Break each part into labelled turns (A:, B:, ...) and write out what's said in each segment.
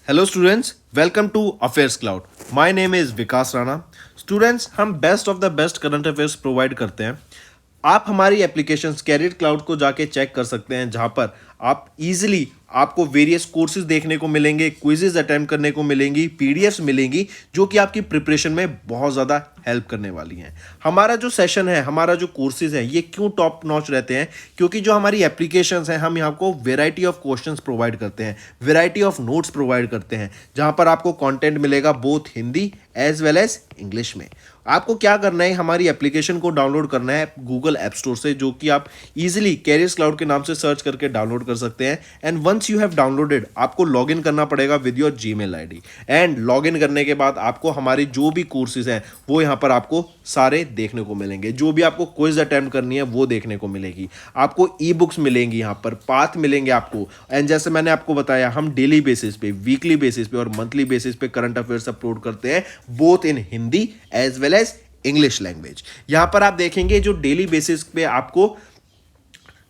A: Hello students, welcome to affairs cloud. My name is Vikas Rana. Students, हम best of the best current affairs provide करते हैं। आप हमारी application career cloud को जाके चेक कर सकते हैं, जहां पर आप इजीली आपको वेरियस कोर्सेज देखने को मिलेंगे, क्विजेज अटेम्प्ट करने को मिलेंगी, पीडीएफ्स मिलेंगी जो कि आपकी प्रिपरेशन में बहुत ज़्यादा हेल्प करने वाली हैं। हमारा जो सेशन है, हमारा जो कोर्सेज है, ये क्यों टॉप नॉच रहते हैं? क्योंकि जो हमारी एप्लीकेशंस हैं, हम यहाँ को वेराइटी ऑफ क्वेश्चंस प्रोवाइड करते हैं, वेराइटी ऑफ नोट्स प्रोवाइड करते हैं, जहाँ पर आपको कंटेंट मिलेगा both Hindi as well as English में। आपको क्या करना है, हमारी एप्लीकेशन को डाउनलोड करना है गूगल ऐप स्टोर से, जो कि आप इजीली कैरियर्स क्लाउड के नाम से सर्च करके डाउनलोड कर सकते हैं। And once you have downloaded, आपको लॉगिन करना पड़ेगा with your Gmail ID. And login करने के बाद आपको हमारी जो भी कोर्सेज हैं वो यहाँ पर आपको सारे देखने को मिलेंगे। जो भी आपको क्विज अटेम्प्ट करनी है वो देखने को मिलेगी। आपको ई बुक्स मिलेंगी, यहाँ पर पाथ मिलेंगे आपको। एंड जैसे मैंने आपको बताया, हम डेली बेसिस पे, वीकली बेसिस पे और मंथली बेसिस पे करंट अफेयर्स अपलोड करते हैं, both in Hindi as well as English language. यहां पर आप देखेंगे जो डेली बेसिस पे आपको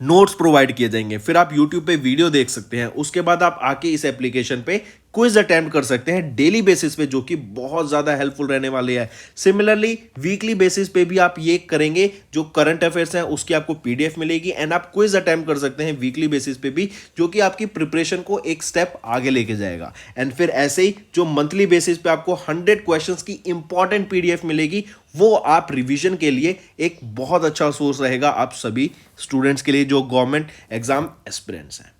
A: नोट्स प्रोवाइड किए जाएंगे, फिर आप YouTube पे वीडियो देख सकते हैं, उसके बाद आप आके इस एप्लीकेशन पे क्विज अटेम्प्ट कर सकते हैं डेली बेसिस पे, जो कि बहुत ज़्यादा हेल्पफुल रहने वाले हैं। सिमिलरली वीकली बेसिस पे भी आप ये करेंगे, जो करंट अफेयर्स हैं उसकी आपको पीडीएफ मिलेगी एंड आप क्विज अटेम्प्ट कर सकते हैं वीकली बेसिस पे भी, जो कि आपकी प्रिपरेशन को एक स्टेप आगे लेके जाएगा। एंड फिर ऐसे ही जो मंथली बेसिस पे आपको 100 क्वेश्चंस की इंपॉर्टेंट पीडीएफ मिलेगी, वो आप रिवीजन के लिए एक बहुत अच्छा सोर्स रहेगा आप सभी स्टूडेंट्स के लिए जो गवर्नमेंट एग्जाम एस्पिरेंट्स हैं।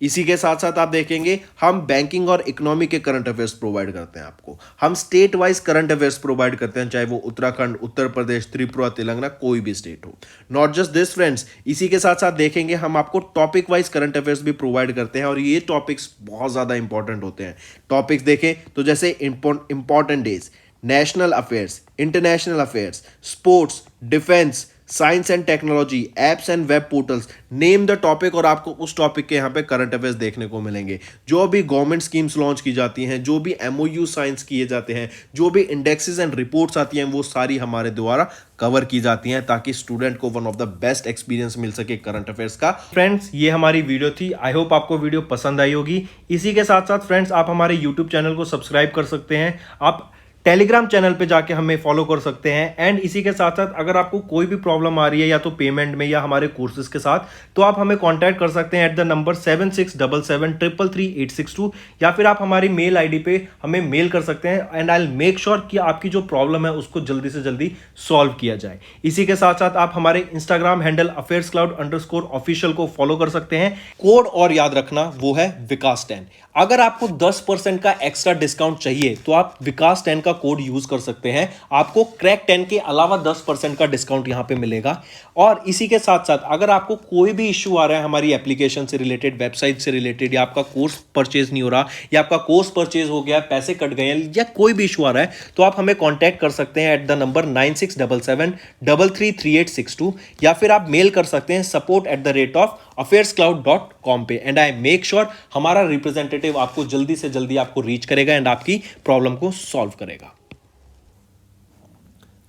A: इसी के साथ साथ आप देखेंगे, हम बैंकिंग और इकोनॉमी के करंट अफेयर्स प्रोवाइड करते हैं आपको। हम state wise current affairs provide करते हैं, चाहे वो उत्तराखंड, उत्तर प्रदेश, त्रिपुरा, तेलंगाना, कोई भी स्टेट हो। नॉट जस्ट दिस फ्रेंड्स, इसी के साथ साथ देखेंगे हम आपको टॉपिक वाइज करंट अफेयर्स भी प्रोवाइड करते हैं, और ये टॉपिक्स बहुत ज़्यादा इंपॉर्टेंट होते हैं। टॉपिक्स देखें तो जैसे important days, national affairs, international affairs, sports, defence, science and technology, apps and web portals, name the topic, और आपको उस टॉपिक के यहाँ पे करंट अफेयर्स देखने को मिलेंगे। जो भी गवर्नमेंट स्कीम्स लॉन्च की जाती हैं, जो भी एमओयू साइंस किए जाते हैं, जो भी इंडेक्सेस एंड रिपोर्ट्स आती हैं, वो सारी हमारे द्वारा कवर की जाती हैं, ताकि स्टूडेंट को one of the best experience मिल सके करंट अफेयर्स का। फ्रेंड्स, ये हमारी वीडियो थी। आई होप आपको वीडियो पसंद आई होगी। इसी के साथ साथ फ्रेंड्स, आप हमारे यूट्यूब चैनल को सब्सक्राइब कर सकते हैं, आप टेलीग्राम चैनल पे जाके हमें फॉलो कर सकते हैं। एंड इसी के साथ साथ अगर आपको कोई भी प्रॉब्लम आ रही है, या तो पेमेंट में या हमारे कोर्सेज के साथ, तो आप हमें कांटेक्ट कर सकते हैं एट द नंबर 7677333862, या फिर आप हमारी मेल आईडी पे हमें मेल कर सकते हैं। And I will make sure कि आपकी जो प्रॉब्लम है उसको जल्दी से जल्दी सॉल्व किया जाए। इसी के साथ साथ आप हमारे इंस्टाग्राम हैंडल affairscloud_official को फॉलो कर सकते हैं। कोड और याद रखना, वो है विकास10। अगर आपको 10% का एक्स्ट्रा डिस्काउंट चाहिए तो आप विकास10 का कोड यूज कर सकते हैं, आपको क्रैक 10 के अलावा 10% का डिस्काउंट यहां पे मिलेगा। और इसी के साथ साथ अगर आपको कोई भी इश्यू आ रहा है हमारी एप्लीकेशन से रिलेटेड, वेबसाइट से रिलेटेड, या आपका कोर्स परचेज नहीं हो रहा, या आपका कोर्स परचेज हो गया, पैसे कट गए हैं, या कोई भी इशू आ रहा है, तो आप हमें कॉन्टैक्ट कर सकते हैं एट द नंबर 9677333862, या फिर आप मेल कर सकते हैं support@affairscloud.com पे। एंड आई मेक श्योर हमारा रिप्रेजेंटेटिव आपको जल्दी से जल्दी आपको रीच करेगा एंड आपकी प्रॉब्लम को सॉल्व करेगा।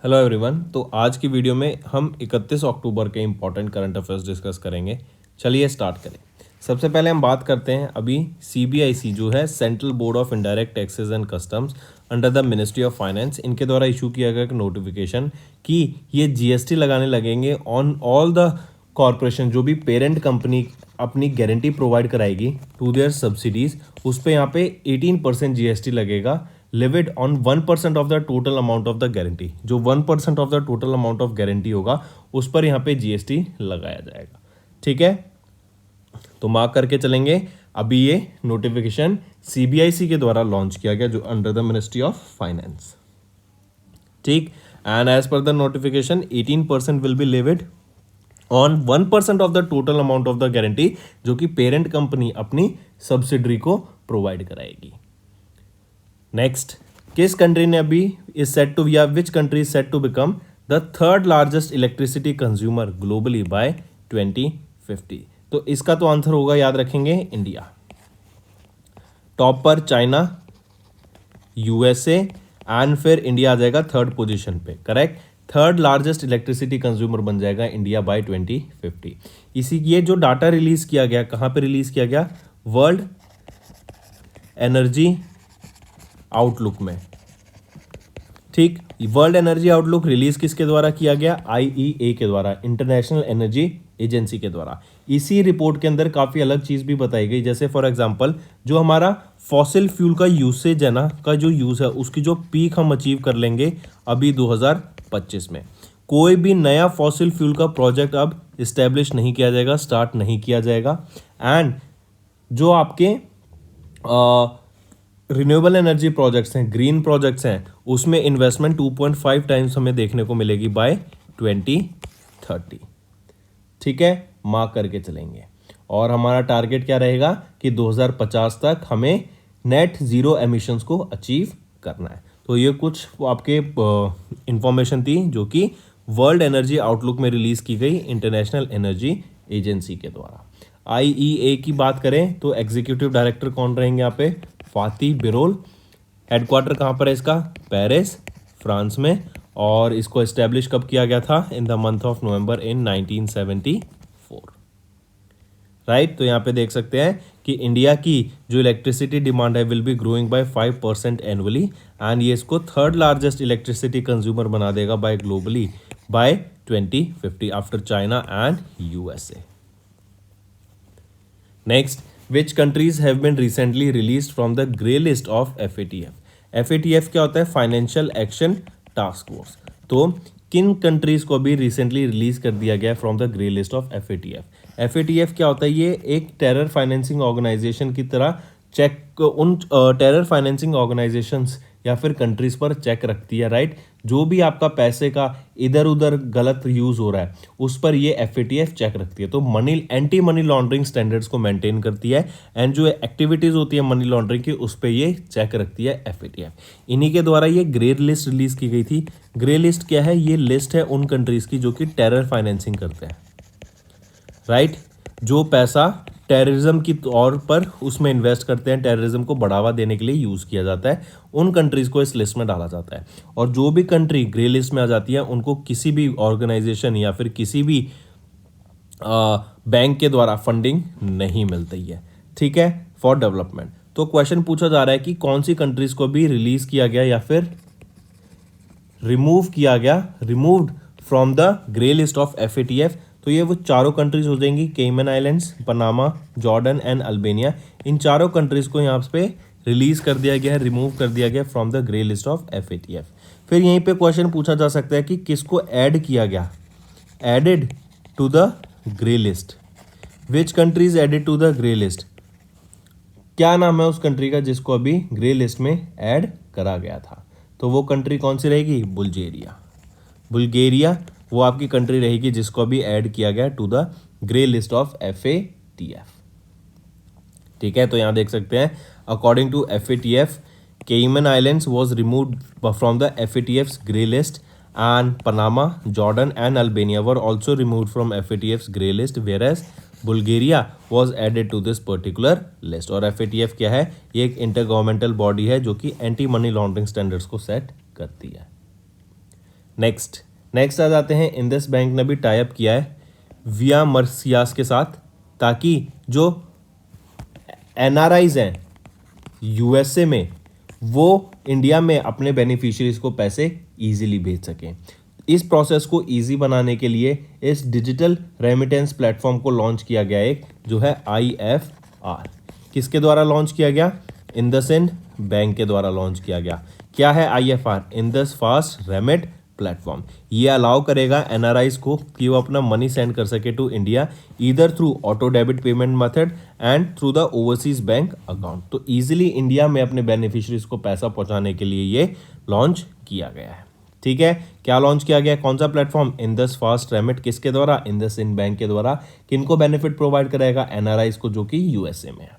B: हेलो एवरीवन, तो आज की वीडियो में हम 31 अक्टूबर के इंपॉर्टेंट करंट अफेयर्स डिस्कस करेंगे। चलिए स्टार्ट करें। सबसे पहले हम बात करते हैं अभी CBIC जो है, central board of indirect taxes and customs under the ministry of finance, इनके द्वारा इशू किया गया एक नोटिफिकेशन कि ये GST लगाने लगेंगे ऑन ऑल द कॉरपोरेशन, जो भी पेरेंट कंपनी अपनी गारंटी प्रोवाइड कराएगी टू देयर सब्सिडीज, उस पर यहाँ पे 18% GST लगेगा, levied on 1% of the total amount of the guarantee. जो 1% of the total amount of guarantee होगा उस पर यहाँ पे GST लगाया जाएगा। ठीक है, तो मार्क करके चलेंगे। अभी ये नोटिफिकेशन CBIC के द्वारा लॉन्च किया गया, जो under the ministry of finance. ठीक, and as per the notification 18% will be levied on 1% of the total amount of the guarantee, जो कि पेरेंट कंपनी अपनी सब्सिडरी को प्रोवाइड कराएगी। नेक्स्ट, किस कंट्री ने अभी इज सेट टू, या which country is set to become the third largest electricity consumer globally by 2050? तो इसका तो आंसर होगा, याद रखेंगे, इंडिया। टॉप पर चाइना, USA, एंड फिर इंडिया आ जाएगा थर्ड पोजीशन पे। Correct, third largest electricity consumer बन जाएगा इंडिया बाय 2050। इसी ये जो डाटा रिलीज किया गया, कहाँ पे रिलीज किया गया? वर्ल्ड एनर्जी आउटलुक में। ठीक, वर्ल्ड एनर्जी आउटलुक रिलीज किसके द्वारा किया गया? IEA के द्वारा, इंटरनेशनल एनर्जी एजेंसी के द्वारा। इसी रिपोर्ट के अंदर काफ़ी अलग चीज़ भी बताई गई, जैसे फॉर एग्जांपल जो हमारा फॉसिल फ्यूल का यूसेज है ना, का जो यूज़ है उसकी जो पीक हम अचीव कर लेंगे अभी 2025 में। कोई भी नया फॉसिल फ्यूल का प्रोजेक्ट अब इस्टेब्लिश नहीं किया जाएगा, स्टार्ट नहीं किया जाएगा। एंड जो आपके रिन्यूएबल एनर्जी प्रोजेक्ट्स हैं, ग्रीन प्रोजेक्ट्स हैं, उसमें इन्वेस्टमेंट 2.5 टाइम्स हमें देखने को मिलेगी बाय 2030। ठीक है, मार्क करके चलेंगे। और हमारा टारगेट क्या रहेगा कि 2050 तक हमें नेट जीरो एमिशंस को अचीव करना है। तो ये कुछ आपके इंफॉर्मेशन थी जो कि वर्ल्ड एनर्जी आउटलुक में रिलीज की गई इंटरनेशनल एनर्जी एजेंसी के द्वारा। IEA की बात करें तो एग्जीक्यूटिव डायरेक्टर कौन रहेंगे यहाँ पे? फाती बिरोल। हेडक्वार्टर कहाँ पर है इसका? पेरिस, फ्रांस में। और इसको एस्टेब्लिश कब किया गया था? In the month of November in 1974। Right, तो यहाँ पे देख सकते हैं कि इंडिया की जो इलेक्ट्रिसिटी डिमांड है will be growing by 5% annually, and ये इसको थर्ड लार्जेस्ट इलेक्ट्रिसिटी कंज्यूमर बना देगा by globally by 2050 after China and USA। Next, which countries have been recently released from the grey list of FATF? FATF क्या होता है? Financial action task force. तो किन countries को भी रिसेंटली रिलीज कर दिया गया from the grey list of FATF? FATF क्या होता है? ये एक टेरर फाइनेंसिंग ऑर्गेनाइजेशन की तरह चेक उन टेरर फाइनेंसिंग ऑर्गेनाइजेशंस या फिर कंट्रीज पर चेक रखती है। राइट, जो भी आपका पैसे का इधर उधर गलत यूज हो रहा है उस पर ये FATF चेक रखती है। तो एंटी मनी लॉन्ड्रिंग स्टैंडर्ड्स को मेंटेन करती है, एंड जो एक्टिविटीज होती है मनी लॉन्ड्रिंग की उस पर ये चेक रखती है FATF। इन्हीं के द्वारा ये ग्रे लिस्ट रिलीज की गई थी। ग्रे लिस्ट क्या है? ये लिस्ट है उन कंट्रीज की जो कि टेरर फाइनेंसिंग करते हैं। राइट, जो पैसा टेररिज्म की तौर पर उसमें इन्वेस्ट करते हैं, टेररिज्म को बढ़ावा देने के लिए यूज़ किया जाता है, उन कंट्रीज़ को इस लिस्ट में डाला जाता है। और जो भी कंट्री ग्रे लिस्ट में आ जाती है उनको किसी भी ऑर्गेनाइजेशन या फिर किसी भी बैंक के द्वारा फंडिंग नहीं मिलती है। ठीक है, फॉर डेवलपमेंट। तो क्वेश्चन पूछा जा रहा है कि कौन सी कंट्रीज़ को भी रिलीज़ किया गया या फिर removed from the grey list of FATF। तो ये वो चारों कंट्रीज हो जाएंगी, Cayman islands, Panama, Jordan and Albania. इन चारों कंट्रीज को यहाँ पे रिलीज कर दिया गया है, रिमूव कर दिया गया from the grey list of FATF। फिर यहीं पे क्वेश्चन पूछा जा सकता है कि किसको ऐड किया गया? Added to the grey list. Which countries added to the grey list? क्या नाम है उस कंट्री का जिसको अभी ग्रे लिस्ट में ऐड करा गया था? तो वो कंट्री कौन सी रहेगी? बुल्गारिया वो आपकी कंट्री रहेगी जिसको अभी ऐड किया गया to the grey list of FATF। ठीक है, तो यहां देख सकते हैं according to FATF Cayman islands was removed from the FATF's grey list, and Panama, Jordan and Albania were also removed from FATF's grey list, whereas Bulgaria was added to this particular list. और FATF क्या है? ये एक inter governmental body है जो कि anti money laundering standards को set करती है। नेक्स्ट आ जाते हैं, इंडस बैंक ने भी टाई अप किया है विया मर्सियास के साथ, ताकि जो NRIs हैं USA में वो इंडिया में अपने बेनिफिशियरीज को पैसे इजीली भेज सकें। इस प्रोसेस को इजी बनाने के लिए इस डिजिटल रेमिटेंस प्लेटफॉर्म को लॉन्च किया गया, एक जो है IFR। किसके द्वारा लॉन्च किया गया? इंडसइंड बैंक के द्वारा लॉन्च किया गया। क्या है IFR? Indus fast remit platform. ये अलाउ करेगा NRIs को कि वो अपना मनी सेंड कर सके to India either through auto debit payment method and through the overseas bank account. तो इजीली इंडिया में अपने बेनिफिशियरीज को पैसा पहुंचाने के लिए ये लॉन्च किया गया है। ठीक है, क्या लॉन्च किया गया? कौन सा प्लेटफॉर्म? Indus fast remit. किसके द्वारा? इंडसइंड बैंक के द्वारा। किनको बेनिफिट प्रोवाइड कराएगा? NRIs को जो कि USA में है।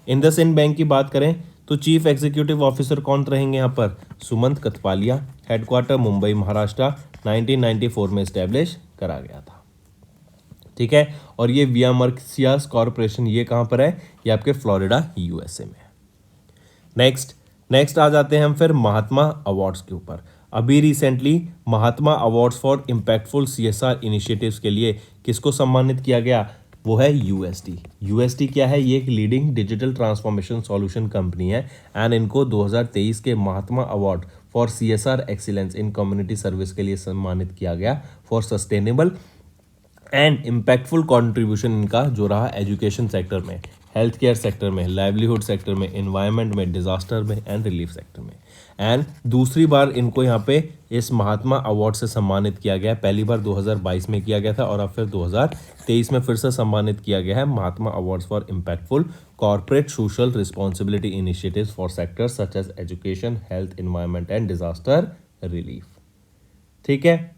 B: इंडसइंड बैंक की बात करें तो चीफ एग्जीक्यूटिव ऑफिसर कौन रहेंगे यहाँ पर? सुमंत कथपालिया। हेडक्वार्टर मुंबई, महाराष्ट्र, 1994 में इस्टेब्लिश करा गया था। ठीक है, और ये विया मर्सियास कॉर्पोरेशन ये कहाँ पर है? ये आपके फ्लोरिडा USA में है। नेक्स्ट आ जाते हैं हम फिर महात्मा अवार्ड्स के ऊपर। अभी recently Mahatma awards for impactful CSR initiatives के लिए किसको सम्मानित किया गया? वो है यूएसटी। यूएसटी क्या है? ये एक leading digital transformation solution company है एंड इनको 2023 के Mahatma award for CSR excellence in community service के लिए सम्मानित किया गया for sustainable and impactful contribution इनका जो रहा एजुकेशन सेक्टर में, हेल्थ केयर सेक्टर में, लाइवलीहुड सेक्टर में, एनवायरनमेंट में, डिजास्टर में एंड रिलीफ सेक्टर में। एंड दूसरी बार इनको यहाँ पे इस महात्मा अवार्ड से सम्मानित किया गया है। पहली बार 2022 में किया गया था और अब फिर 2023 में फिर से सम्मानित किया गया है Mahatma awards for impactful corporate social responsibility initiatives for sectors such as education, health, environment and disaster relief. ठीक है,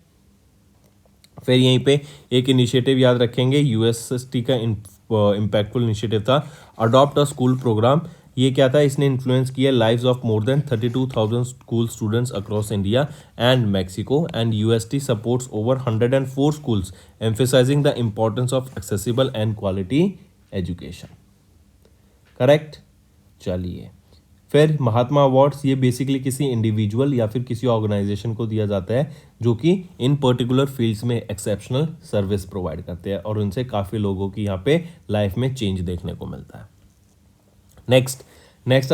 B: फिर यहीं पे एक इनिशिएटिव याद रखेंगे, यूएसएसटी का इम्पैक्टफुल इनिशिएटिव था अडॉप्ट अ स्कूल प्रोग्राम। ये क्या था? इसने इन्फ्लुएंस किया lives of more than 32,000 school students across India and Mexico and UST supports over 104 schools emphasizing the importance of accessible and quality education. Correct. चलिए, फिर महात्मा अवार्ड्स ये basically किसी इंडिविजुअल या फिर किसी ऑर्गेनाइजेशन को दिया जाता है जो कि इन पर्टिकुलर फील्ड्स में एक्सेप्शनल सर्विस प्रोवाइड करते हैं और उनसे काफ़ी लोगों की यहाँ पे लाइफ में चेंज देखने को मिलता है। नेक्स्ट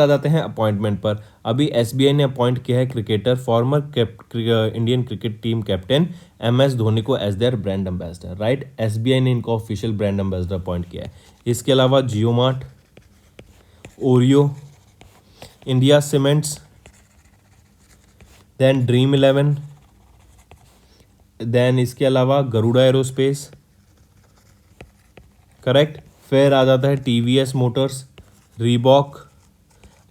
B: आ जाते हैं अपॉइंटमेंट पर। अभी एसबीआई ने अपॉइंट किया है cricketer former Indian cricket team captain MS Dhoni को as their brand ambassador. Right, SBI ने इनको ऑफिशियल ब्रांड एम्बेसडर अपॉइंट किया है। इसके अलावा Jio mart, Oreo, India cements, then dream 11, then इसके अलावा गरुड़ा एरोस्पेस। करेक्ट। फिर आ जाता है टीवीएस मोटर्स, रीबॉक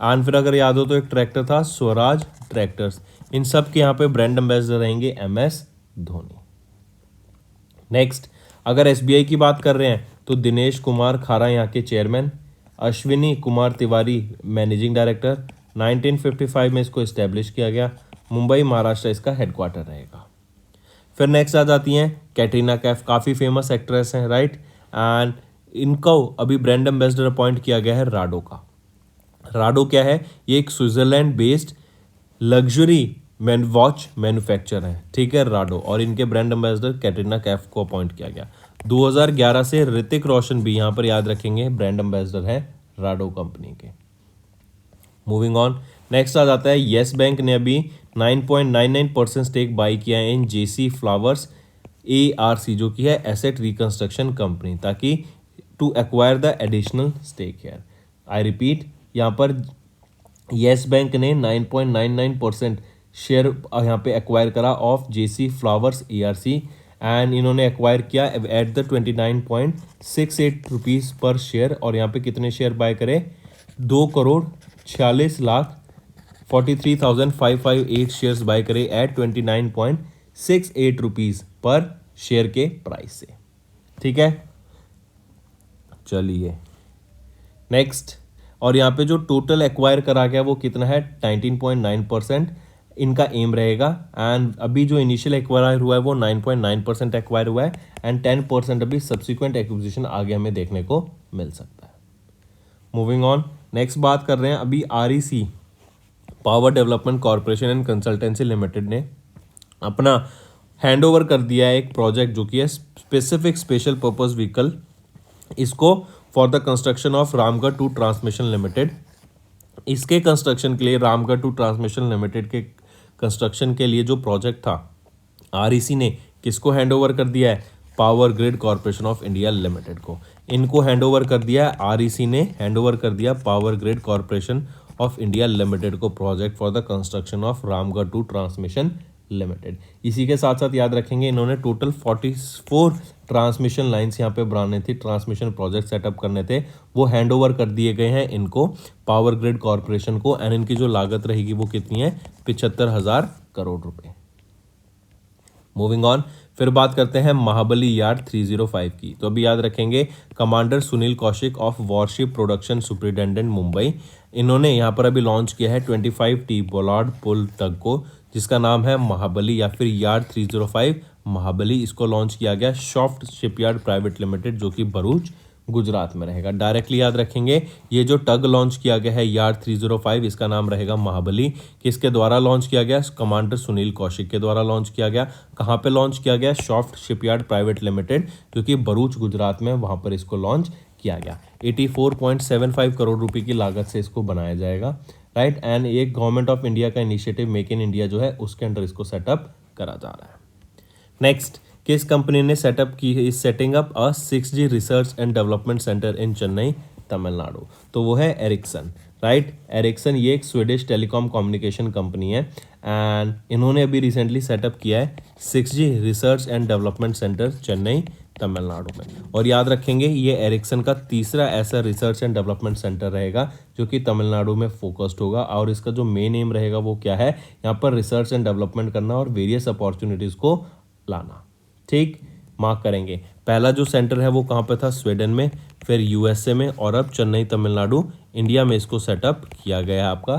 B: एंड फिर अगर याद हो तो एक ट्रैक्टर था स्वराज ट्रैक्टर्स। इन सब के यहाँ पे ब्रांड एम्बेसडर रहेंगे एमएस धोनी। नेक्स्ट, अगर एसबीआई की बात कर रहे हैं तो दिनेश कुमार खारा यहाँ के chairman, Ashwini Kumar Tiwari managing director. 1955 में इसको इस्टेब्लिश किया गया, मुंबई महाराष्ट्र इसका हेडक्वार्टर रहेगा। फिर नेक्स्ट आ जाती हैं कैटरीना कैफ, काफ़ी फेमस एक्ट्रेस हैं। राइट, एंड इनको अभी ब्रांड एम्बेसडर अपॉइंट किया गया है राडो का। राडो क्या है? ये एक Switzerland based luxury watch manufacture है। ठीक है, राडो, और इनके ब्रांड एम्बेसडर कैटरीना कैफ को अपॉइंट किया गया। 2011 से ऋतिक रोशन भी यहाँ पर याद रखेंगे ब्रांड एम्बेसडर है राडो कंपनी के। मूविंग ऑन, नेक्स्ट आ जाता है येस बैंक ने अभी 9.99% स्टेक बाई किया है इन जेसी फ्लावर्स ARC जो कि है एसेट रिकंस्ट्रक्शन कंपनी, ताकि to acquire the additional stake here. I repeat, यहाँ पर येस बैंक ने 9.99% शेयर यहाँ पे एक्वायर करा of JC flowers ARC and इन्होंने एक्वायर किया एट द 29.68 रुपीज़ पर शेयर। और यहाँ पे कितने शेयर बाय करे? 2,46,43,558 शेयर्स बाय करे एट 29.68 रुपीज़ पर शेयर के प्राइस से। ठीक है, चलिए नेक्स्ट, और यहाँ पे जो टोटल एक्वायर करा गया वो कितना है? 19.9% इनका एम रहेगा। एंड अभी जो इनिशियल एक्वायर हुआ है वो 9.9% एक्वायर हुआ है एंड 10% अभी सब्सिक्वेंट एक्विजिशन आगे हमें देखने को मिल सकता है। मूविंग ऑन, नेक्स्ट बात कर रहे हैं अभी REC power development corporation and consultancy limited ने अपना हैंड ओवर कर दिया है एक प्रोजेक्ट जो कि है स्पेसिफिक स्पेशल पर्पस व्हीकल, इसको for the construction of Ramgarh 2 transmission limited. इसके कंस्ट्रक्शन के लिए रामगढ़ 2 ट्रांसमिशन लिमिटेड के कंस्ट्रक्शन के लिए जो प्रोजेक्ट था REC ने किसको हैंड ओवर कर दिया है? Power grid corporation of India limited को। इनको हैंड ओवर कर दिया है, REC ने हैंड ओवर कर दिया power grid corporation of India limited को project for the construction of Ramgarh 2 transmission limited. इसी के साथ साथ याद रखेंगे इन्होंने टोटल 44 ट्रांसमिशन लाइंस यहाँ पे बनाने थी, ट्रांसमिशन प्रोजेक्ट सेटअप करने थे, वो हैंड ओवर कर दिए गए हैं इनको पावर ग्रिड कॉरपोरेशन को। एंड इनकी जो लागत रहेगी वो कितनी है? 75,000 करोड़ रुपए। मूविंग ऑन, फिर बात करते हैं महाबली यार्ड 305 की। तो अभी याद रखेंगे commander Sunil Kaushik of worship production superintendent Mumbai, इन्होंने यहाँ पर अभी लॉन्च किया है 25T बोलार्ड पुल टग को, जिसका नाम है महाबली या फिर यार्ड 305 महाबली। इसको लॉन्च किया गया सॉफ्ट शिपयार्ड प्राइवेट लिमिटेड जो कि भरूच गुजरात में रहेगा। डायरेक्टली याद रखेंगे, ये जो टग लॉन्च किया गया है यार्ड 305, इसका नाम रहेगा महाबली। किसके द्वारा लॉन्च किया गया? कमांडर सुनील कौशिक के द्वारा लॉन्च किया गया। कहाँ पे लॉन्च किया गया? सॉफ्ट शिपयार्ड प्राइवेट लिमिटेड, जो कि भरूच गुजरात में, वहाँ पर इसको लॉन्च किया गया। 84.75 करोड़ रुपए की लागत से इसको बनाया जाएगा, राइट। एंड ये गवर्नमेंट ऑफ इंडिया का इनिशिएटिव मेक इन इंडिया जो है उसके अंडर इसको सेटअप करा जा रहा है। नेक्स्ट, किस कंपनी ने सेटअप की है? इस setting up a 6G research and development centre in Chennai, Tamil Nadu. तो वो है एरिक्सन, राइट। एरिक्सन ये एक स्वीडिश टेलीकॉम कम्युनिकेशन कंपनी है एंड इन्होंने अभी रिसेंटली सेटअप किया है 6G research and development centre Chennai, Tamil Nadu में। और याद रखेंगे, ये एरिक्सन का तीसरा ऐसा रिसर्च एंड डेवलपमेंट सेंटर रहेगा जो कि तमिलनाडु में फोकस्ड होगा। और इसका जो मेन एम रहेगा वो क्या है? यहाँ पर रिसर्च एंड डेवलपमेंट करना और वेरियस अपॉर्चुनिटीज़ को लाना। ठीक, मार्क करेंगे। पहला जो सेंटर है वो कहाँ पे था? स्वीडन में, फिर यूएसए में, और अब चेन्नई, तमिलनाडु, इंडिया में इसको सेटअप किया गया है आपका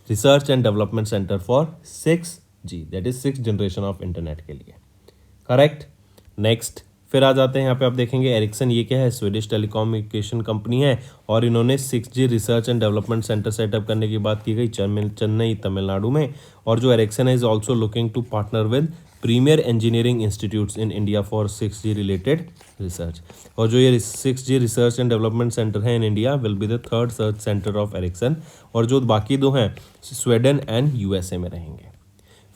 B: research and development centre for 6G, that is 6th generation of internet के लिए। करेक्ट। नेक्स्ट, फिर आ जाते हैं यहाँ पे, आप देखेंगे एरिक्सन ये क्या है? स्वीडिश टेलीकम्युनिकेशन कंपनी है और इन्होंने 6G research and development centre setup करने की बात की गई चेन्नई, तमिलनाडु में। और जो एरिक्सन है is also looking to partner with premier engineering institutes in India for 6G related research. और जो ये 6G research and development centre है in India will be the third search centre of Ericsson. और जो बाकी दो हैं स्वीडन एंड यूएसए में रहेंगे।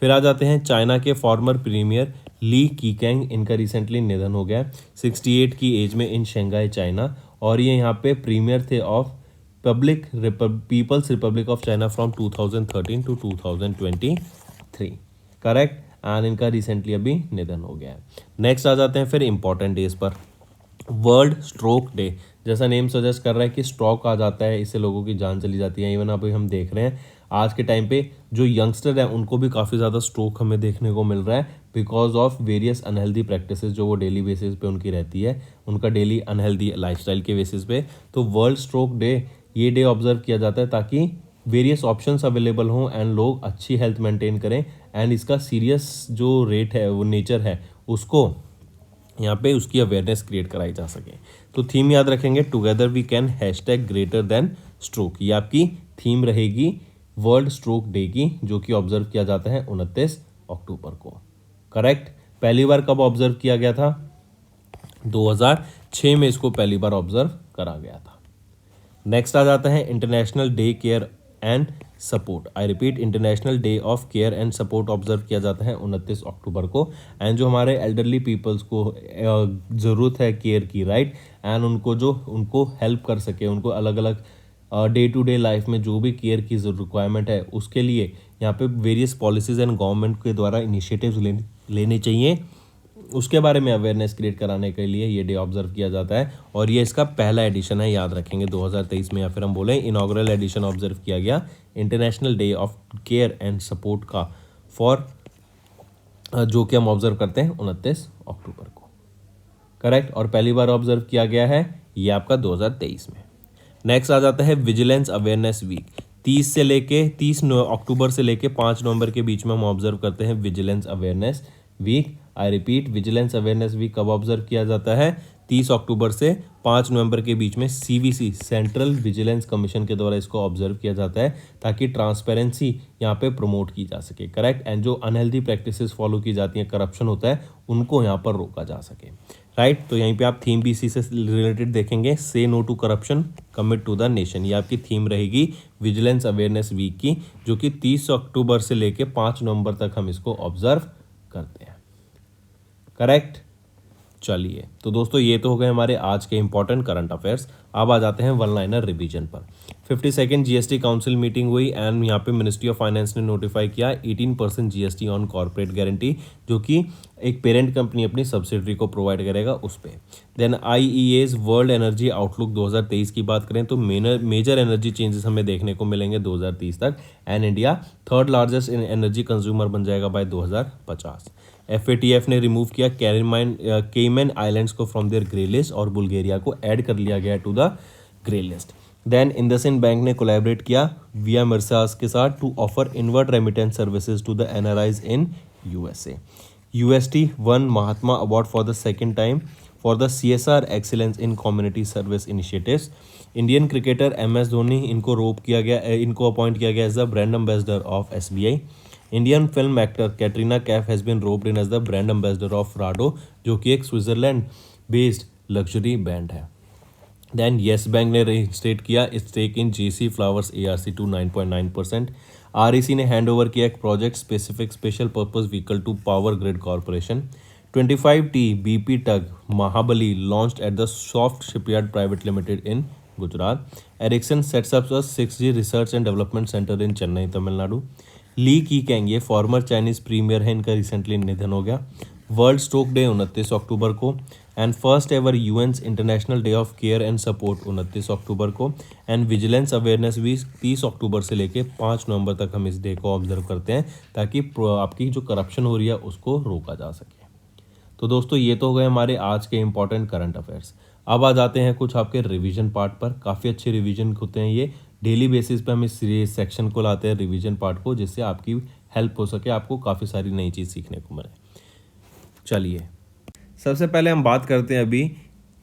B: फिर आ जाते हैं चाइना के फॉर्मर प्रीमियर ली कीकेंग, इनका रिसेंटली निधन हो गया 68 की एज में इन शंघाई, चाइना। और ये यहाँ पे प्रीमियर थे of People's Republic of China from 2013 to 2023, correct. And इनका रिसेंटली अभी निधन हो गया है। नेक्स्ट आ जाते हैं फिर इंपॉर्टेंट डेज पर। वर्ल्ड स्ट्रोक डे, जैसा नेम सजेस्ट कर रहा है कि स्ट्रोक आ जाता है, इससे लोगों की जान चली जाती है। इवन अभी हम देख रहे हैं आज के टाइम पे जो यंगस्टर हैं उनको भी काफ़ी ज़्यादा स्ट्रोक हमें देखने को मिल रहा है because of various unhealthy practices जो वो डेली बेसिस पे उनकी रहती है, उनका डेली अनहेल्दी लाइफस्टाइल के बेसिस पे। तो वर्ल्ड स्ट्रोक डे, ये डे ऑब्जर्व किया जाता है ताकि वेरियस ऑप्शंस अवेलेबल हों एंड लोग अच्छी हेल्थ मेंटेन करें एंड इसका सीरियस जो रेट है, वो नेचर है, उसको यहाँ पे उसकी अवेयरनेस क्रिएट कराई जा सके। तो थीम याद रखेंगे, together we can #greater than stroke. ये आपकी थीम रहेगी वर्ल्ड स्ट्रोक डे की, जो कि ऑब्जर्व किया जाता है 29 अक्टूबर को, करेक्ट। पहली बार कब ऑब्जर्व किया गया था? 2006 में इसको पहली बार ऑब्जर्व करा गया था। नेक्स्ट आ जाता है international day care and support. I repeat, international day of care and support observe किया जाता है 29 अक्टूबर को। एंड जो हमारे एल्डरली पीपल्स को ज़रूरत है केयर की, राइट, एंड उनको हेल्प कर सके, उनको अलग अलग डे टू डे लाइफ में जो भी केयर की रिक्वायरमेंट है उसके लिए यहाँ पे वेरियस पॉलिसीज़ एंड गवर्नमेंट के द्वारा इनिशिएटिव्स लेने चाहिए, उसके बारे में अवेयरनेस क्रिएट कराने के लिए ये डे ऑब्जर्व किया जाता है। और ये इसका पहला एडिशन है, याद रखेंगे 2023 में, या फिर हम बोलें इनॉग्रल एडिशन ऑब्जर्व किया गया international day of care and support का फॉर, जो कि हम ऑब्जर्व करते हैं 29 अक्टूबर को, करेक्ट। और पहली बार ऑब्जर्व किया गया है ये आपका 2023 में। नेक्स्ट आ जाता है विजिलेंस अवेयरनेस वीक। 30 अक्टूबर से लेके 5 नवंबर के बीच में हम ऑब्जर्व करते हैं vigilance awareness week. I repeat, vigilance awareness week कब ऑब्जर्व किया जाता है? 30 अक्टूबर से 5 नवंबर के बीच में CVC, सेंट्रल विजिलेंस कमीशन के द्वारा इसको ऑब्जर्व किया जाता है ताकि ट्रांसपेरेंसी यहाँ पे प्रमोट की जा सके, करेक्ट। एंड जो अनहेल्दी प्रैक्टिसेस फॉलो की जाती हैं, करप्शन होता है, उनको यहाँ पर रोका जा सके, राइट। तो यहीं पे आप थीम भी इसी से रिलेटेड देखेंगे, say no to corruption, commit to the nation. ये आपकी थीम रहेगी विजिलेंस अवेयरनेस वीक की, जो कि 30 अक्टूबर से लेके 5 नवंबर तक हम इसको ऑब्जर्व करते हैं, करेक्ट। चलिए, तो दोस्तों ये तो हो गए हमारे आज के इंपॉर्टेंट करंट अफेयर्स। अब आ जाते हैं वन लाइनर रिवीजन पर। 52nd GST काउंसिल मीटिंग हुई एंड यहाँ पे मिनिस्ट्री ऑफ फाइनेंस ने नोटिफाई किया 18% GST ऑन कॉर्पोरेट गारंटी, जो कि एक पेरेंट कंपनी अपनी सब्सिडरी को प्रोवाइड करेगा उस पर। Then IEA's world energy outlook 2023 की बात करें तो मेजर एनर्जी चेंजेस हमें देखने को मिलेंगे 2030 तक and India 3rd largest energy consumer बन जाएगा बाय 2050। FATF ने रिमूव किया केमन आइलैंड्स को फ्रॉम देयर ग्रे लिस्ट और बुल्गारिया को ऐड कर लिया गया to the grey list. Then IndusInd bank ने कोलैबोरेट किया विया मर्सास के साथ to offer invert remittance services to the NRIs in USA। UST won Mahatma award for the second time for the CSR excellence in community service initiatives. Indian cricketer MS Dhoni, इनको rope किया गया, इनको appoint किया गया as the brand ambassador of SBI। Indian film actor Katrina Kaif has been roped in as the brand ambassador of Rado, जो कि एक Switzerland based luxury brand है। देन येस बैंक ने रजिस्ट्रेट किया stake in JC flowers ARC to 9.9%। REC ने hand over किया एक project specific special purpose vehicle to power grid corporation. 25T BP tug Mahabali launched at the soft shipyard private limited in Gujarat. Ericsson sets up a 6G research and development centre in Chennai Tamil Nadu. Li Keqiang, ये farmer Chinese premiere है, इनका recently निधन हो गया। World stroke day 29 October को। And first ever UN's international day of care and support 29 October को। And vigilance awareness week 30 October से लेके 5 नवंबर तक हम इस डे को ऑब्जर्व करते हैं, ताकि आपकी जो करप्शन हो रही है उसको रोका जा सके। तो दोस्तों ये तो हो गए हमारे आज के इंपॉर्टेंट करंट अफेयर्स। अब आ जाते हैं कुछ आपके रिवीजन पार्ट पर। काफ़ी अच्छे रिवीजन होते हैं ये, डेली बेसिस पे हम इस सेक्शन को लाते हैं रिवीजन पार्ट को, जिससे आपकी हेल्प हो सके, आपको काफ़ी सारी नई चीज़ सीखने को मिले। चलिए सबसे पहले हम बात करते हैं अभी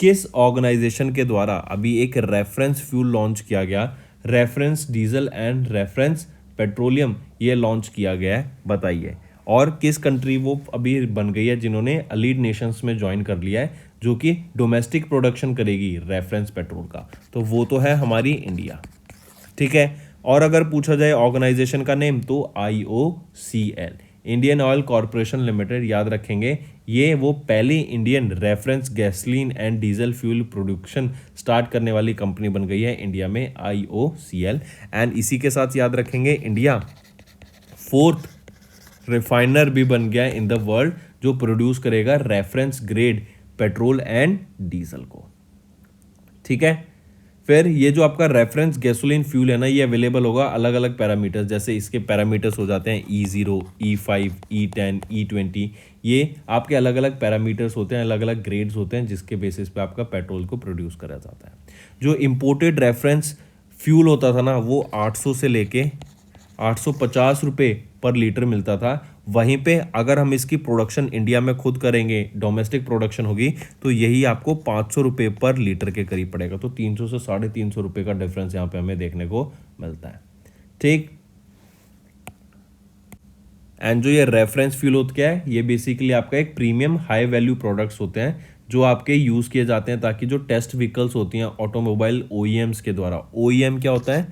B: किस ऑर्गेनाइजेशन के द्वारा अभी एक रेफरेंस फ्यूल लॉन्च किया गया। Reference diesel and reference petroleum ये लॉन्च किया गया है, बताइए। और किस कंट्री वो अभी बन गई है जिन्होंने अलीड नेशंस में ज्वाइन कर लिया है, जो कि डोमेस्टिक प्रोडक्शन करेगी रेफरेंस पेट्रोल का, तो वो तो है हमारी इंडिया। ठीक है। और अगर पूछा जाए ऑर्गेनाइजेशन का नेम, तो IOCL, Indian oil corporation limited, याद रखेंगे ये वो पहली Indian reference gasoline and diesel fuel production start करने वाली कंपनी बन गई है इंडिया में, IOCL। एंड इसी के साथ याद रखेंगे इंडिया 4th रिफाइनर भी बन गया इन द वर्ल्ड, जो प्रोड्यूस करेगा reference grade petrol and diesel को। ठीक है। फिर ये जो आपका रेफरेंस गैसोलीन फ्यूल है ना, ये अवेलेबल होगा अलग अलग पैरामीटर्स, जैसे इसके पैरामीटर्स हो जाते हैं E0, E5, E10, E20। ये आपके अलग अलग पैरामीटर्स होते हैं, अलग अलग ग्रेड्स होते हैं, जिसके बेसिस पे आपका पेट्रोल को प्रोड्यूस करा जाता है। जो इम्पोर्टेड रेफरेंस फ्यूल होता था ना, वो 800 से लेके 850 रुपये पर लीटर मिलता था। वहीं पे अगर हम इसकी प्रोडक्शन इंडिया में खुद करेंगे, डोमेस्टिक प्रोडक्शन होगी, तो यही आपको 500 रुपये पर लीटर के करीब पड़ेगा। तो 300 से 350 रुपये का डिफरेंस यहाँ पे हमें देखने को मिलता है। ठीक। एंड जो ये रेफरेंस फ्यूल होता क्या है, ये बेसिकली आपका एक प्रीमियम हाई वैल्यू प्रोडक्ट्स होते हैं, जो आपके यूज़ किए जाते हैं ताकि जो टेस्ट व्हीकल्स होती हैं ऑटोमोबाइल OEMs के द्वारा, OEM क्या होता है,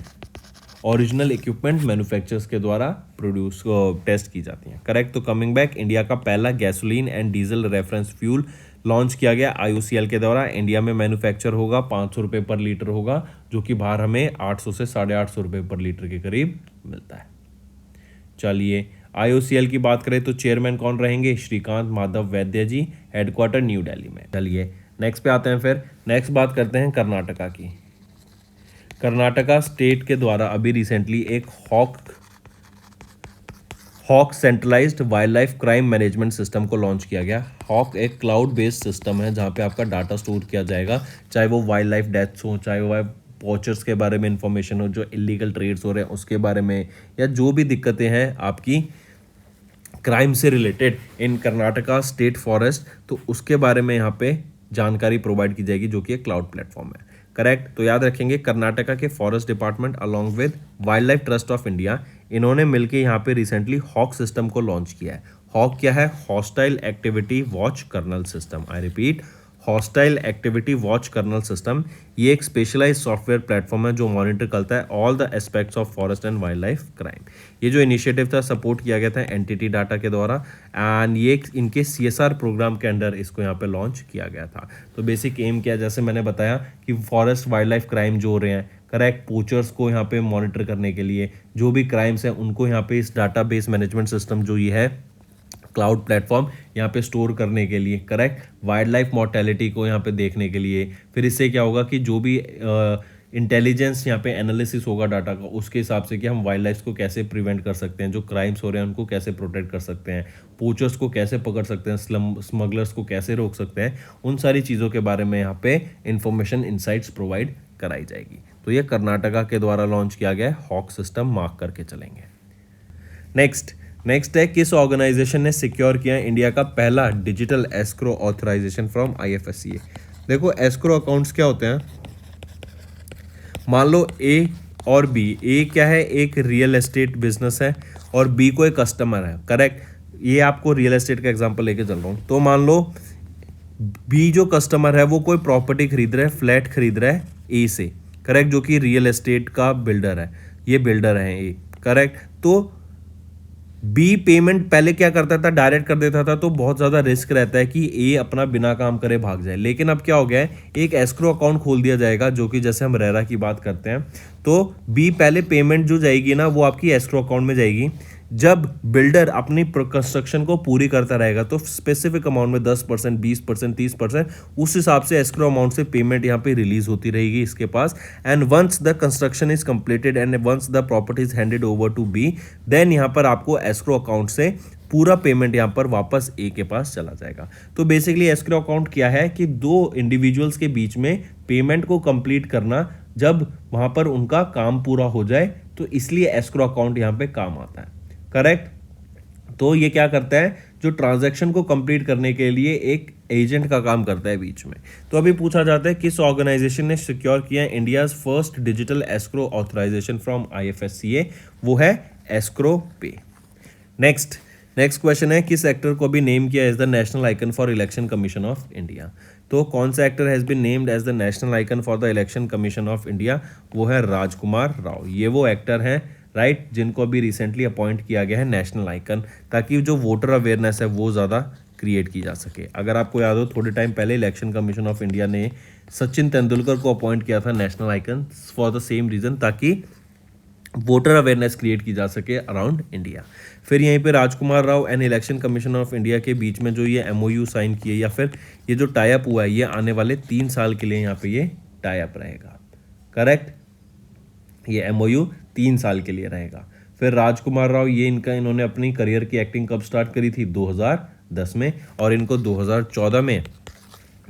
B: ओरिजिनल इक्विपमेंट मैन्युफैक्चरर्स के द्वारा प्रोड्यूस टेस्ट की जाती हैं। करेक्ट। तो कमिंग बैक, इंडिया का पहला gasoline and diesel reference fuel launch किया गया IOCL के द्वारा। इंडिया में मैन्युफैक्चर होगा, 500 रुपये पर लीटर होगा, जो कि बाहर हमें 800 से 850 रुपये पर लीटर के करीब मिलता है। चलिए IOCL की बात करें तो चेयरमैन कौन रहेंगे, श्रीकांत माधव वैद्य जी, हेडक्वार्टर न्यू दिल्ली में। चलिए नेक्स्ट पे आते हैं। फिर नेक्स्ट बात करते हैं कर्नाटका की। कर्नाटका स्टेट के द्वारा अभी रिसेंटली एक hawk centralised wild life crime management system को लॉन्च किया गया। हॉक एक क्लाउड बेस्ड सिस्टम है, जहाँ पे आपका डाटा स्टोर किया जाएगा, चाहे वो वाइल्ड लाइफ डेथ्स हो, चाहे वो पोचर्स के बारे में इंफॉर्मेशन हो, जो इलीगल ट्रेड्स हो रहे हैं उसके बारे में, या जो भी दिक्कतें हैं आपकी क्राइम से रिलेटेड इन कर्नाटका स्टेट फॉरेस्ट, तो उसके बारे में यहाँ पे जानकारी प्रोवाइड की जाएगी, जो कि एक क्लाउड प्लेटफॉर्म है। करेक्ट। तो याद रखेंगे कर्नाटका के forest department along with wild life trust of India, इन्होंने मिलकर यहाँ पे रिसेंटली हॉक सिस्टम को लॉन्च किया है। हॉक क्या है, hostile activity watch kernel system. I repeat, hostile activity watch kernel system. ये एक स्पेशलाइज सॉफ्टवेयर प्लेटफॉर्म है जो मॉनिटर करता है all the aspects of forest and wild life crime. ये जो इनिशिएटिव था सपोर्ट किया गया था एंटिटी डाटा के द्वारा, एंड ये इनके CSR प्रोग्राम के अंडर इसको यहाँ पे लॉन्च किया गया था। तो बेसिक एम क्या, जैसे मैंने बताया कि फॉरेस्ट वाइल्ड लाइफ क्राइम जो हो रहे हैं, करेक्ट, पोचर्स को यहाँ पे मॉनिटर करने के लिए, जो भी क्राइम्स हैं उनको यहाँ पे इस डाटा बेस मैनेजमेंट सिस्टम जो ये है क्लाउड प्लेटफॉर्म यहाँ पे स्टोर करने के लिए, करेक्ट, वाइल्ड लाइफ मॉर्टेलिटी को यहाँ पे देखने के लिए। फिर इससे क्या होगा कि जो भी इंटेलिजेंस यहाँ पे एनालिसिस होगा डाटा का, उसके हिसाब से कि हम वाइल्ड लाइफ को कैसे प्रिवेंट कर सकते हैं, जो क्राइम्स हो रहे हैं उनको कैसे प्रोटेक्ट कर सकते हैं, पोचर्स को कैसे पकड़ सकते हैं, स्मगलर्स को कैसे रोक सकते हैं, उन सारी चीज़ों के बारे में यहाँ पे इंफॉर्मेशन इनसाइट्स प्रोवाइड कराई जाएगी। तो ये कर्नाटका के द्वारा लॉन्च किया गया हॉक सिस्टम, मार्क करके चलेंगे। नेक्स्ट नेक्स्ट है किस ऑर्गेनाइजेशन ने सिक्योर किया इंडिया का पहला digital escrow authorisation from IFSCA। देखो एस्क्रो अकाउंट्स क्या होते हैं, मान लो ए और बी, ए क्या है, एक रियल एस्टेट बिजनेस है और बी कोई कस्टमर है, करेक्ट। ये आपको रियल एस्टेट का एग्जांपल लेके चल रहा हूँ। तो मान लो बी जो कस्टमर है वो कोई प्रॉपर्टी खरीद रहा है, फ्लैट खरीद रहा है ए से, करेक्ट, जो कि रियल एस्टेट का बिल्डर है, ये बिल्डर है ए, करेक्ट। तो बी पेमेंट पहले क्या करता था, डायरेक्ट कर देता था, तो बहुत ज़्यादा रिस्क रहता है कि ए अपना बिना काम करे भाग जाए। लेकिन अब क्या हो गया है, एक एस्क्रो अकाउंट खोल दिया जाएगा, जो कि जैसे हम रेरा की बात करते हैं, तो बी पहले पेमेंट जो जाएगी ना वो आपकी एस्क्रो अकाउंट में जाएगी। जब बिल्डर अपनी कंस्ट्रक्शन को पूरी करता रहेगा तो स्पेसिफिक अमाउंट में 10%, 20%, 30% उस हिसाब से एस्क्रो अमाउंट से पेमेंट यहाँ पे रिलीज होती रहेगी इसके पास। And once the construction is completed and once the property is handed over to B, then यहाँ पर आपको एस्क्रो अकाउंट से पूरा पेमेंट यहाँ पर वापस ए के पास चला जाएगा। तो बेसिकली एस्क्रो अकाउंट क्या है कि दो इंडिविजुअल्स के बीच में पेमेंट को कंप्लीट करना, जब वहां पर उनका काम पूरा हो जाए, तो इसलिए एस्क्रो अकाउंट यहाँ पे काम आता है, करेक्ट। तो ये क्या करता है, जो ट्रांजैक्शन को कंप्लीट करने के लिए एक एजेंट का काम करता है बीच में। तो अभी पूछा जाता है किस ऑर्गेनाइजेशन ने सिक्योर किया India's first digital escrow authorisation from IFSCA, वो है एस्क्रो पे। नेक्स्ट क्वेश्चन है किस एक्टर को भी नेम किया as the national icon for election commission of India. तो कौन सा actor has been named as the national icon for the election commission of India, वो है राजकुमार राव। ये वो एक्टर हैं, राइट, जिनको अभी रिसेंटली अपॉइंट किया गया है नेशनल आइकन, ताकि जो वोटर अवेयरनेस है वो ज़्यादा क्रिएट की जा सके। अगर आपको याद हो, थोड़े टाइम पहले इलेक्शन कमीशन ऑफ इंडिया ने सचिन तेंदुलकर को अपॉइंट किया था national icon for the same reason, ताकि वोटर अवेयरनेस क्रिएट की जा सके अराउंड इंडिया। फिर यहीं पे Rajkumar Rao and election commission of India के बीच में जो ये MOU साइन किए या फिर ये जो टाई अप हुआ है, ये आने वाले 3 साल के लिए यहाँ पे ये टाई अप रहेगा, करेक्ट। ये MOU 3 साल के लिए रहेगा। फिर राजकुमार राव, ये इन्होंने अपनी करियर की एक्टिंग कब स्टार्ट करी थी, 2010 में, और इनको 2014 में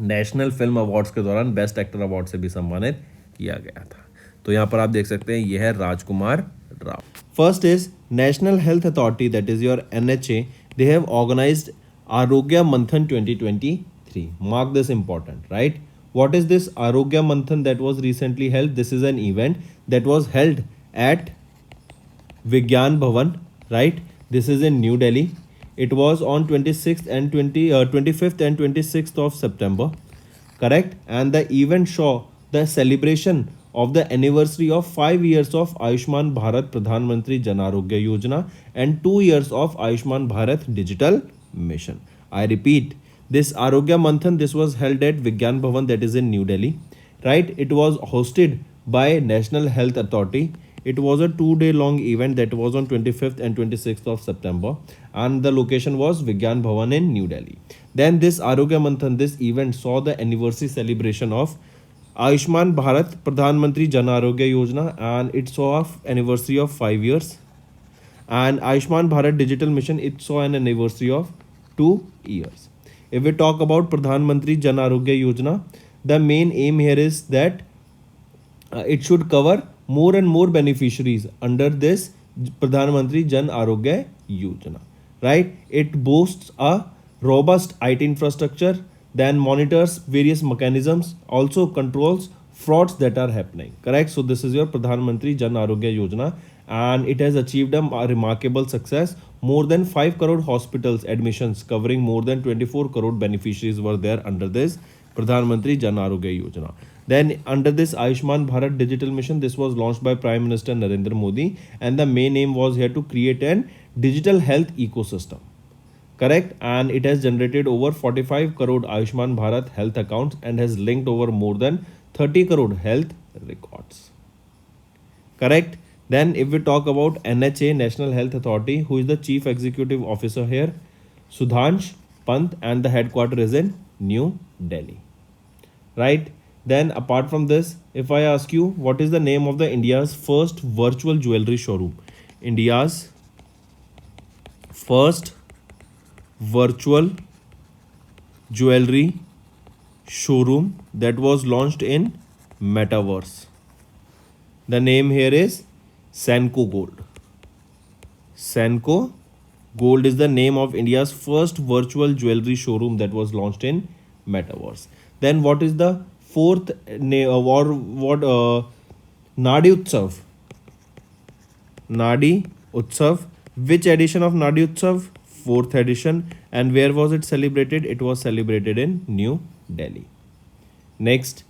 B: नेशनल फिल्म अवार्ड्स के दौरान बेस्ट एक्टर अवार्ड से भी सम्मानित किया गया था। तो यहाँ पर आप देख सकते हैं ये है Rajkumar Rao. First is national health authority, that is your NHA, they have organised Arogya Manthan 2023. Mark this important, right? What is this Arogya Manthan that was recently held? This is an event that was held at Vigyan Bhavan, right? This is in New Delhi. It was on 26th and 25th and 26th of September, correct? And the event saw the celebration of the anniversary of 5 years of Ayushman Bharat Pradhan Mantri Jan Arogya Yojana and 2 years of Ayushman Bharat Digital Mission. I repeat, this Arogya Manthan, this was held at Vigyan Bhavan, that is in New Delhi, right? It was hosted by National Health Authority. It was a 2-day long event that was on 25th and 26th of September, and the location was Vigyan Bhavan in New Delhi. Then this Arogya Manthan, this event saw the anniversary celebration of Ayushman Bharat Pradhan Mantri Jan Arogya Yojana, and it saw an anniversary of 5 years. And Ayushman Bharat Digital Mission, it saw an anniversary of 2 years. If we talk about Pradhan Mantri Jan Arogya Yojana, the main aim here is that it should cover more and more beneficiaries under this Pradhan Mantri Jan Arogya Yojana, right? It boasts a robust IT infrastructure, then monitors various mechanisms, also controls frauds that are happening, correct? So this is your Pradhan Mantri Jan Arogya Yojana, and it has achieved a remarkable success. More than 5 crore hospitals admissions covering more than 24 crore beneficiaries were there under this Pradhan Mantri Jan Arogya Yojana. Then under this Ayushman Bharat Digital Mission, this was launched by Prime Minister Narendra Modi, and the main aim was here to create an digital health ecosystem, correct? And it has generated over 45 crore Ayushman Bharat health accounts and has linked over more than 30 crore health records, correct? Then if we talk about NHA, National Health Authority, who is the chief executive officer here, Sudhansh Pant, and the headquarters is in New Delhi, right? Then apart from this, if I ask you what is the name of the India's first virtual jewelry showroom, India's first virtual jewelry showroom that was launched in metaverse, the name here is Senco Gold. Senco Gold is the name of India's first virtual jewelry showroom that was launched in Metaverse. Then what is the fourth or what Nadi Utsav? Nadi Utsav. Which edition of Nadi Utsav? Fourth edition. And where was it celebrated? It was celebrated in New Delhi. Next,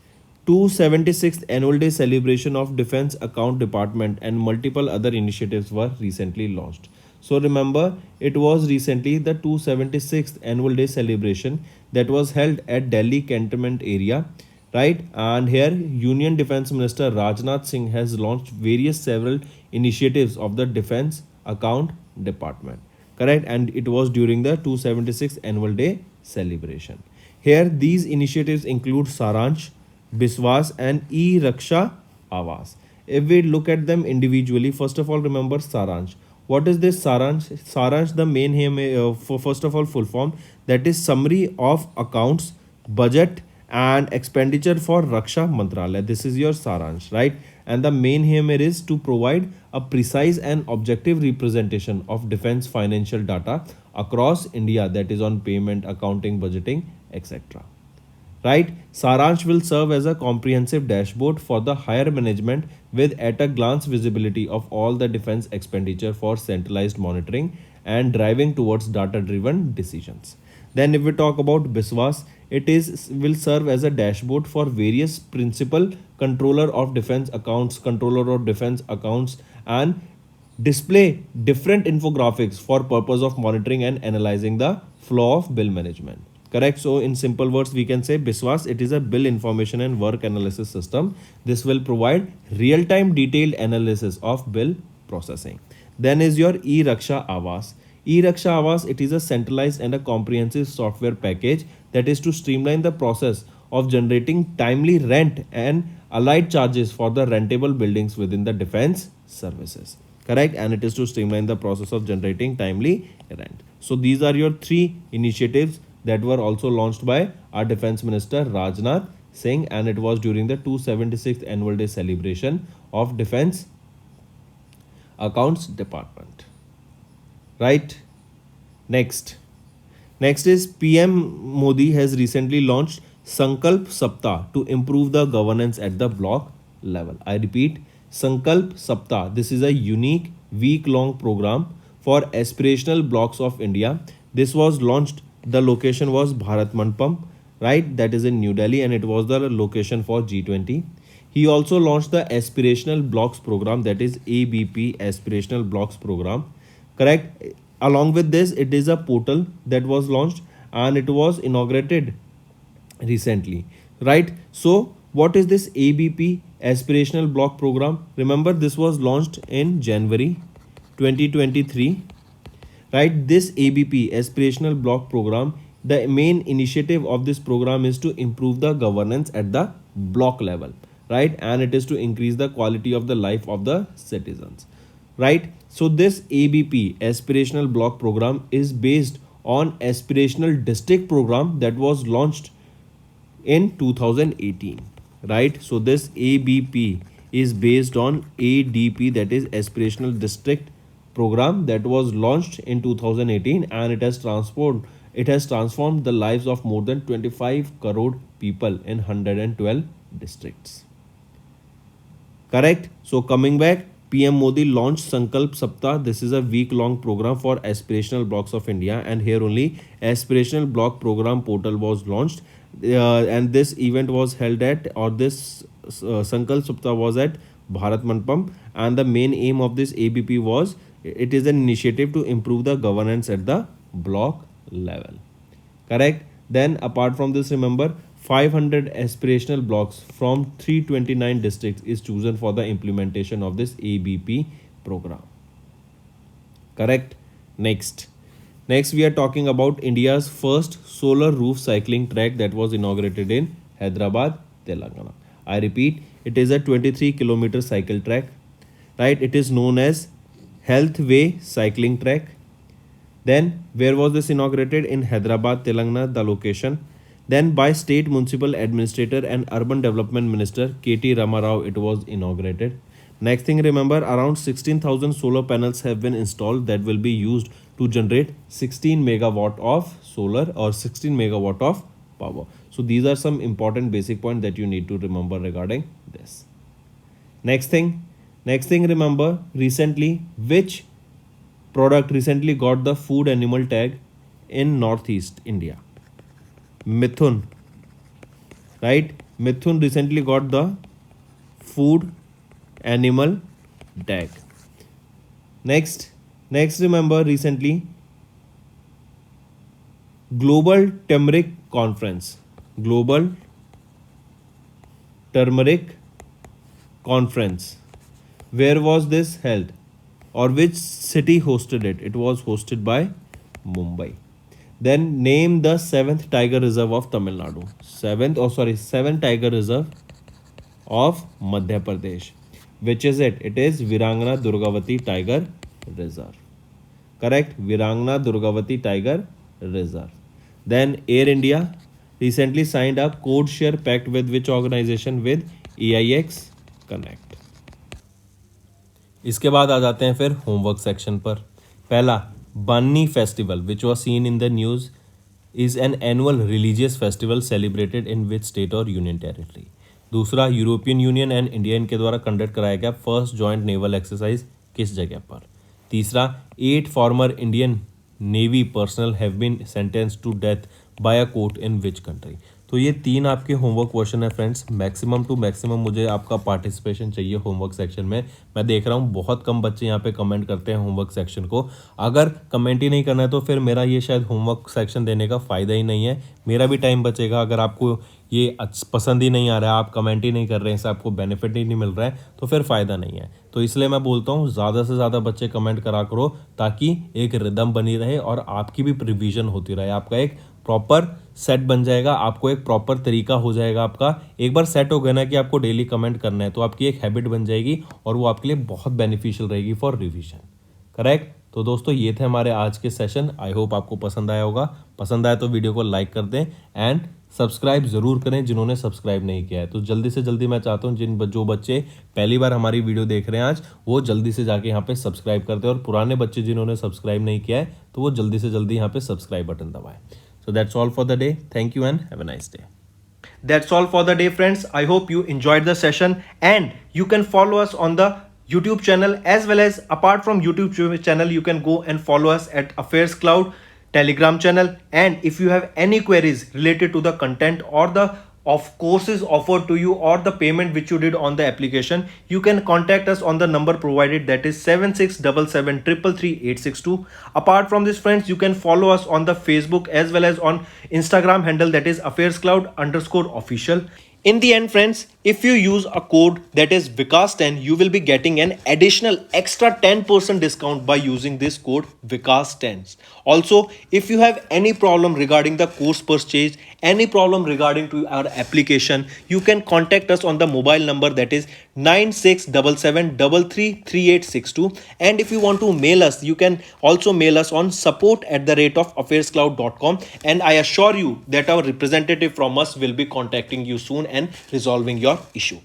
B: 276th Annual Day celebration of Defense Account Department and multiple other initiatives were recently launched. So remember, it was recently the 276th Annual Day celebration that was held at Delhi Cantonment area, right? And here, Union Defense Minister Rajnath Singh has launched various several initiatives of the Defense Account Department, correct? And it was during the 276th Annual Day celebration. Here, these initiatives include Saransh, Biswas, and E-Raksha Awas. If we look at them individually, first of all, remember Saransh. What is this Saransh? Saransh, the main aim, for first of all, full form, that is summary of accounts, budget, and expenditure for Raksha Mantralaya. This is your Saransh, right? And the main aim here is to provide a precise and objective representation of defense financial data across India, that is on payment, accounting, budgeting, etc. Right? Saransh will serve as a comprehensive dashboard for the higher management with at a glance visibility of all the defense expenditure for centralized monitoring and driving towards data driven decisions. Then if we talk about Biswas, it is will serve as a dashboard for various principal controller of defense accounts and display different infographics for purpose of monitoring and analyzing the flow of bill management. Correct? So in simple words, we can say Biswas, it is a bill information and work analysis system. This will provide real-time detailed analysis of bill processing. Then is your E-Raksha Awas. E-Raksha Awas, it is a centralized and a comprehensive software package that is to streamline the process of generating timely rent and allied charges for the rentable buildings within the defense services. Correct? And it is to streamline the process of generating timely rent. So these are your three initiatives that were also launched by our Defense Minister Rajnath Singh, and it was during the 276th Annual Day celebration of Defense Accounts Department. Right? Next is PM Modi has recently launched Sankalp Saptah to improve the governance at the block level. I repeat, Sankalp Saptah. This is a unique week-long program for aspirational blocks of India. This was launched. The location was Bharat Mandapam, right? That is in New Delhi, and it was the location for G20. He also launched the Aspirational Blocks Program, that is ABP, Aspirational Blocks Program. Correct? Along with this, it is a portal that was launched and it was inaugurated recently, right? So, what is this ABP, Aspirational Block Program? Remember, this was launched in January 2023. Right, this ABP, Aspirational Block Program, the main initiative of this program is to improve the governance at the block level, right? And it is to increase the quality of the life of the citizens, right? So this ABP, Aspirational Block Program, is based on Aspirational District Program that was launched in 2018, right? So this ABP is based on ADP, that is Aspirational District Program, that was launched in 2018, and it has transformed the lives of more than 25 crore people in 112 districts. Correct? So coming back, PM Modi launched Sankalp Saptah. This is a week-long program for aspirational blocks of India, and here only Aspirational Block Program portal was launched, and this event was held at, or this Sankalp Saptah was at Bharat Mandapam, and the main aim of this ABP was, it is an initiative to improve the governance at the block level. Correct? Then apart from this, remember, 500 aspirational blocks from 329 districts is chosen for the implementation of this ABP program. Correct? Next we are talking about India's first solar roof cycling track that was inaugurated in Hyderabad, Telangana. I repeat, it is a 23-kilometer cycle track, right? It is known as Health Way cycling track. Then where was this inaugurated? In Hyderabad, Telangana, the location. Then by State Municipal Administrator and Urban Development Minister KT Rama Rao, it was inaugurated. Next thing, remember, around 16,000 solar panels have been installed that will be used to generate 16 megawatt of solar or 16 megawatt of power. So these are some important basic points that you need to remember regarding this. Next thing, remember, recently, which product recently got the food animal tag in Northeast India? Mithun, right? Mithun recently got the food animal tag. Next, remember, recently, Global Turmeric Conference. Global Turmeric Conference. Where was this held? Or which city hosted it? It was hosted by Mumbai. Then name the seventh tiger reserve of Tamil Nadu. Seventh tiger reserve of Madhya Pradesh. Which is it? It is Virangana Durgavati Tiger Reserve. Correct? Virangana Durgavati Tiger Reserve. Then Air India recently signed a code share pact with which organization? With EIX Connect. इसके बाद आ जाते हैं फिर homework section पर. पहला, Banni festival which was seen in the news is an annual religious festival celebrated in which state और union territory. दूसरा, European union and India इनके द्वारा कंडक्ट कराया गया फर्स्ट जॉइंट नेवल एक्सरसाइज किस जगह पर. तीसरा, 8 former Indian navy personnel have been sentenced to death by a court in which country. तो ये 3 आपके होमवर्क क्वेश्चन है फ्रेंड्स. मैक्सिमम टू मैक्सिमम मुझे आपका पार्टिसिपेशन चाहिए होमवर्क सेक्शन में. मैं देख रहा हूँ बहुत कम बच्चे यहाँ पे कमेंट करते हैं होमवर्क सेक्शन को. अगर कमेंट ही नहीं करना है तो फिर मेरा ये शायद होमवर्क सेक्शन देने का फ़ायदा ही नहीं है. मेरा भी टाइम बचेगा. अगर आपको ये पसंद ही नहीं आ रहा है, आप कमेंट ही नहीं कर रहे हैं, इससे आपको बेनिफिट ही नहीं मिल रहा है, तो फिर फ़ायदा नहीं है. तो इसलिए मैं बोलता हूँ ज़्यादा से ज़्यादा बच्चे कमेंट करा करो ताकि एक रिदम बनी रहे और आपकी भी रिवीजन होती रहे. आपका एक प्रॉपर सेट बन जाएगा, आपको एक प्रॉपर तरीका हो जाएगा. आपका एक बार सेट हो गया ना कि आपको डेली कमेंट करना है तो आपकी एक हैबिट बन जाएगी और वो आपके लिए बहुत बेनिफिशियल रहेगी फॉर रिवीजन. करेक्ट. तो दोस्तों ये थे हमारे आज के सेशन. आई होप आपको पसंद आया होगा. पसंद आया तो वीडियो को लाइक कर दें एंड सब्सक्राइब ज़रूर करें जिन्होंने सब्सक्राइब नहीं किया है. तो जल्दी से जल्दी मैं चाहता हूँ जो बच्चे पहली बार हमारी वीडियो देख रहे हैं आज, वो जल्दी से जाके यहाँ पे सब्सक्राइब कर दें. और पुराने बच्चे जिन्होंने सब्सक्राइब नहीं किया है तो वो जल्दी से जल्दी यहाँ पे सब्सक्राइब बटन दबाएं. So that's all for the day. Thank you and have a nice day.
A: That's all for the day, friends. I hope you enjoyed the session and you can follow us on the YouTube channel as well as apart from YouTube channel, you can go and follow us at Affairs Cloud Telegram channel. And if you have any queries related to the content or the of courses offered to you or the payment which you did on the application, you can contact us on the number provided, that is 7677333862. Apart from this, friends, you can follow us on the Facebook as well as on Instagram handle, that is affairscloud_official. In the end, friends, if you use a code that is Vikas10, you will be getting an additional extra 10% discount by using this code Vikas10. Also, if you have any problem regarding the course purchase, any problem regarding to our application, you can contact us on the mobile number, that is 9677333862. And if you want to mail us, you can also mail us on support@affairscloud.com. And I assure you that our representative from us will be contacting you soon and resolving your issue.